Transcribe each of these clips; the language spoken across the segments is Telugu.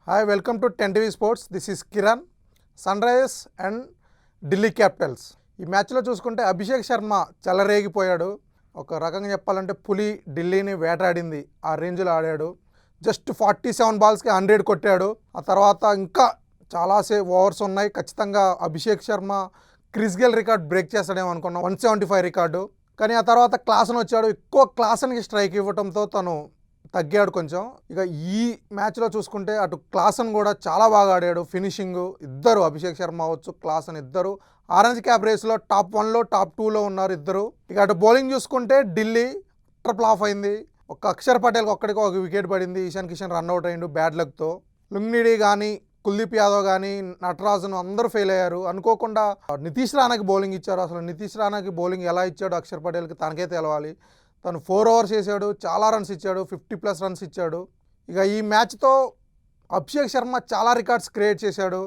Hi welcome to 10 TV sports. This is Kiran. Sunrisers and Delhi Capitals ఈ మ్యాచ్లో చూసుకుంటే అభిషేక్ శర్మ చెలరేగిపోయాడు. ఒక రకంగా చెప్పాలంటే పులి ఢిల్లీని వేటాడింది ఆ రేంజ్లో ఆడాడు. జస్ట్ 47 బాల్స్కి 100 కొట్టాడు. ఆ తర్వాత ఇంకా చాలాసేపు ఓవర్స్ ఉన్నాయి. ఖచ్చితంగా Abhishek Sharma Chris Gayle record break చేస్తాడేమో అనుకున్నాం, 175 రికార్డు. కానీ ఆ తర్వాత క్లాసన్ వచ్చాడు. ఎక్కువ క్లాసన్కి స్ట్రైక్ ఇవ్వడంతో తను తగ్గాడు కొంచెం. ఇక ఈ మ్యాచ్లో చూసుకుంటే అటు క్లాసన్ కూడా చాలా బాగా ఆడాడు. ఫినిషింగ్ ఇద్దరు, అభిషేక్ శర్మ అవ్వచ్చు, క్లాసన్ ఇద్దరు ఆరెంజ్ క్యాప్ రేస్లో టాప్ 1లో టాప్ 2లో ఉన్నారు ఇద్దరు. ఇక అటు బౌలింగ్ చూసుకుంటే ఢిల్లీ ట్రిపుల్ ఆఫ్ అయింది. ఒక అక్షర్ పటేల్కి ఒక్కడికి ఒక వికెట్ పడింది. ఇషాన్ కిషన్ రన్అట్ అయ్యిండు బ్యాడ్ లక్తో. లుంగ్నిడి కానీ కుల్దీప్ యాదవ్ కానీ నటరాజన్ అందరూ ఫెయిల్ అయ్యారు. అనుకోకుండా నితీష్ రాణాకి బౌలింగ్ ఇచ్చారు. అసలు నితీష్ రాణాకి బౌలింగ్ ఎలా ఇచ్చాడు అక్షర్ పటేల్కి తనకే తెలవాలి. తను 4 overs వేసాడు, చాలా రన్స్ ఇచ్చాడు, 50+ రన్స్ ఇచ్చాడు. ఇక ఈ మ్యాచ్తో అభిషేక్ శర్మ చాలా రికార్డ్స్ క్రియేట్ చేశాడు.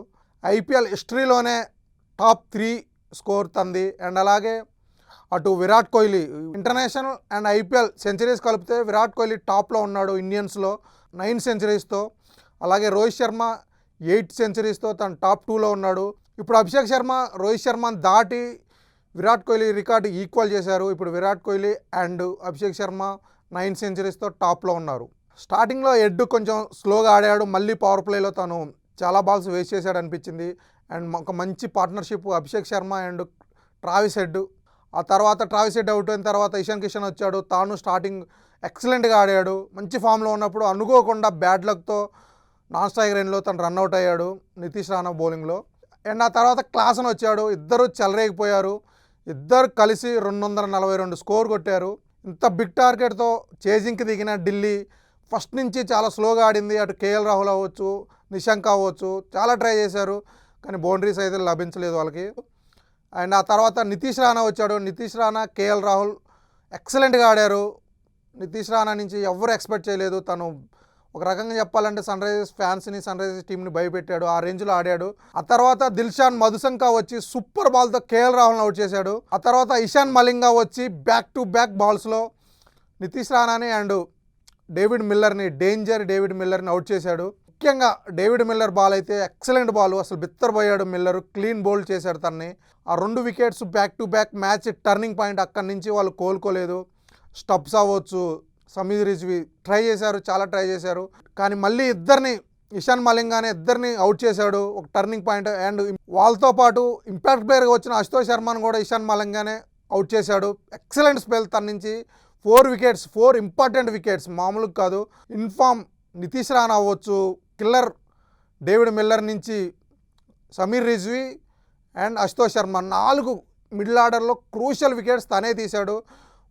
ఐపీఎల్ హిస్టరీలోనే టాప్ 3 స్కోర్ తంది. అండ్ అలాగే అటు Virat Kohli international and IPL centuries కలిపితే విరాట్ కోహ్లీ టాప్లో ఉన్నాడు ఇండియన్స్లో 9 సెంచరీస్తో. అలాగే రోహిత్ శర్మ 8 సెంచరీస్తో తను టాప్ 2లో ఉన్నాడు. ఇప్పుడు అభిషేక్ శర్మ రోహిత్ శర్మని దాటి విరాట్ కోహ్లీ రికార్డు ఈక్వల్ చేశారు. ఇప్పుడు విరాట్ కోహ్లీ అండ్ అభిషేక్ శర్మ 9 సెంచరీస్తో టాప్లో ఉన్నారు. స్టార్టింగ్లో హెడ్ కొంచెం స్లోగా ఆడాడు. మళ్ళీ పవర్ ప్లేలో తను చాలా బాల్స్ వేస్ట్ చేశాడు అనిపించింది. అండ్ ఒక మంచి partnership Abhishek Sharma and Travis head. ఆ తర్వాత ట్రావిస్ హెడ్ అవుట్ అయిన తర్వాత ఇషాన్ కిషన్ వచ్చాడు. తాను స్టార్టింగ్ ఎక్సలెంట్గా ఆడాడు. మంచి ఫామ్లో ఉన్నప్పుడు అనుకోకుండా బ్యాడ్ లక్తో నాన్ స్ట్రైక్ రేంజ్లో తను రన్అట్ అయ్యాడు నితీష్ రాణా బౌలింగ్లో. అండ్ ఆ తర్వాత క్లాసన్ వచ్చాడు. ఇద్దరు చెలరేగిపోయారు. ఇద్దరు కలిసి 242 స్కోర్ కొట్టారు. ఇంత బిగ్ టార్గెట్తో చేజింగ్కి దిగిన ఢిల్లీ ఫస్ట్ నుంచి చాలా స్లోగా ఆడింది. అటు కేఎల్ రాహుల్ అవ్వచ్చు, నిశాంక్ అవ్వచ్చు, చాలా ట్రై చేశారు. కానీ బౌండరీస్ అయితే లభించలేదు వాళ్ళకి. అండ్ ఆ తర్వాత నితీష్ రాణా వచ్చాడు. నితీష్ రాణా, కేఎల్ రాహుల్ ఎక్సలెంట్గా ఆడారు. నితీష్ రాణా నుంచి ఎవరు ఎక్స్పెక్ట్ చేయలేదు. తను ఒక రకంగా చెప్పాలంటే సన్ రైజర్స్ ఫ్యాన్స్ని, సన్ రైజర్స్ టీంని భయపెట్టాడు. ఆ రేంజ్లో ఆడాడు. ఆ తర్వాత దిల్షాన్ మధుసంకా వచ్చి సూపర్ బాల్తో కేఎల్ రాహుల్ని అవుట్ చేశాడు. ఆ తర్వాత ఇషాన్ మలింగా వచ్చి బ్యాక్ టు బ్యాక్ బాల్స్లో నితీష్ రాణాని అండ్ డేవిడ్ మిల్లర్ని, డేవిడ్ మిల్లర్ని అవుట్ చేశాడు. ముఖ్యంగా డేవిడ్ మిల్లర్ బాల్ అయితే ఎక్సలెంట్ బాల్. అసలు బిత్తరపోయాడు మిల్లర్, క్లీన్ బౌల్డ్ చేశాడు తన్ని. ఆ 2 wickets back to back match turning point. అక్కడి నుంచి వాళ్ళు కోలుకోలేదు. స్టబ్స్ అవ్వచ్చు, సమీర్ రిజ్వీ ట్రై చేశారు, చాలా ట్రై చేశారు. కానీ మళ్ళీ ఇద్దరిని, ఇషాన్ మలింగానే ఇద్దరిని అవుట్ చేశాడు. ఒక టర్నింగ్ పాయింట్. అండ్ వాళ్ళతో పాటు ఇంపాక్ట్ ప్లేయర్గా వచ్చిన అశుతోష్ శర్మను కూడా ఇషాన్ మలింగానే అవుట్ చేశాడు. ఎక్సలెంట్ స్పెల్ తన నుంచి. 4 వికెట్స్, 4 ఇంపార్టెంట్ వికెట్స్, మామూలుగా కాదు. ఇన్ఫామ్ నితీష్ రాణా అవ్వచ్చు, కిల్లర్ డేవిడ్ మిల్లర్ నుంచి సమీర్ రిజ్వీ అండ్ అశుతోష్ శర్మ 4 మిడిల్ ఆర్డర్లో క్రూషియల్ వికెట్స్ తనే తీశాడు.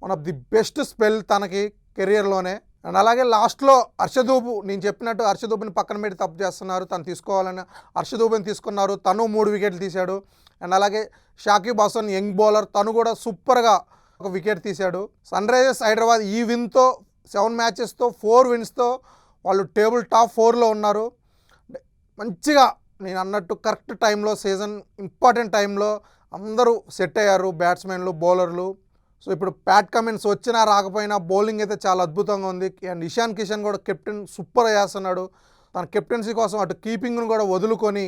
One of the best spell తనకి కెరియర్లోనే. అండ్ అలాగే లాస్ట్లో హర్షదూబు, నేను చెప్పినట్టు హర్షదూబుని పక్కన పెట్టి తప్పు చేస్తున్నారు. తను తీసుకోవాలని హర్షదూబుని తీసుకున్నారు. తను 3 వికెట్లు తీశాడు. అండ్ అలాగే షాకిబ్ హసన్ యంగ్ బౌలర్, తను కూడా సూపర్గా ఒక వికెట్ తీశాడు. సన్ రైజర్స్ హైదరాబాద్ ఈ విన్తో 7 మ్యాచెస్తో 4 విన్స్తో వాళ్ళు టేబుల్ టాప్ 4లో ఉన్నారు. మంచిగా నేను అన్నట్టు కరెక్ట్ టైంలో, సీజన్ ఇంపార్టెంట్ టైంలో అందరూ సెట్ అయ్యారు, బ్యాట్స్మెన్లు, బౌలర్లు. సో ఇప్పుడు ప్యాట్ కమిన్స్ వచ్చినా రాకపోయినా బౌలింగ్ అయితే చాలా అద్భుతంగా ఉంది. అండ్ ఇషాన్ కిషన్ కూడా కెప్టెన్ సూపర్ చేస్తున్నాడు. తన కెప్టెన్సీ కోసం అటు కీపింగ్ను కూడా వదులుకొని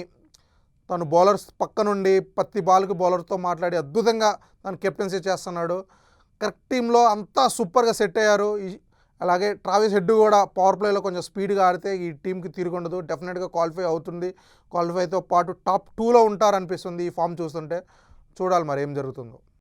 తను బౌలర్స్ పక్క నుండి ప్రతి బాల్కి బౌలర్తో మాట్లాడి అద్భుతంగా తను కెప్టెన్సీ చేస్తున్నాడు. కరెక్ట్ టీంలో అంతా సూపర్గా సెట్ అయ్యారు. అలాగే ట్రావిస్ హెడ్ కూడా పవర్ ప్లేలో కొంచెం స్పీడ్గా ఆడితే ఈ టీంకి తిరుగుండదు. డెఫినెట్గా క్వాలిఫై అవుతుంది. క్వాలిఫైతో పాటు టాప్ 2లో ఉంటారనిపిస్తుంది ఈ ఫామ్ చూస్తుంటే. చూడాలి మరి ఏం జరుగుతుందో.